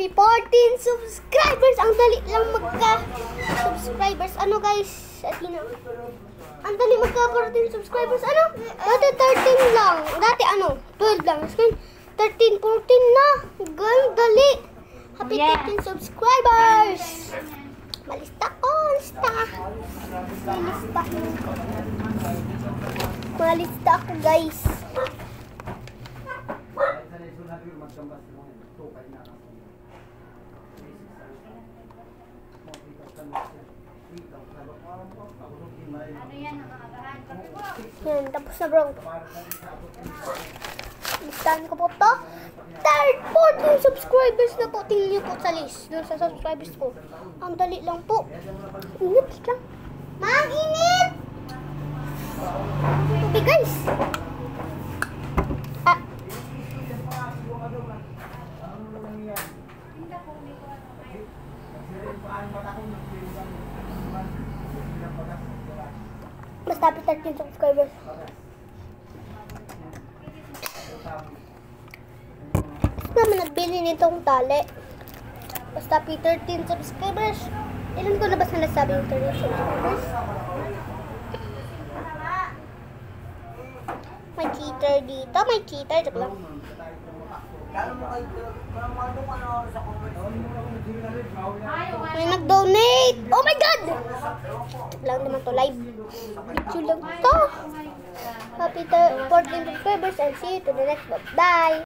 Happy 14 subscribers! Ang dali lang magka-subscribers. Ano guys? Atina. Ang dali magka-14 subscribers. Ano? Dati 13 lang. Dati ano? 12 lang. 13, 14 na. Guys, dali. Happy 13 subscribers! Malista ko. Malista ako guys. Yan, tapos na bro. Listahan ko po to. 14 subscribers na po. Tingnan niyo po sa list. Doon sa subscribers ko. Ang dali lang po. Init lang. Ma'am, init! Okay guys. Basta 13 subscribers. Naman nagbili nitong tali. Basta 13 subscribers. Ilan ko na ba sa nasabi yung 13 subscribers? May cheater dito. May cheater. Joke lang. May nag-donate. Oh my God! Joke lang naman to. Live. Video lang to. Happy 14 subscribers and see you to the next vlog. Bye!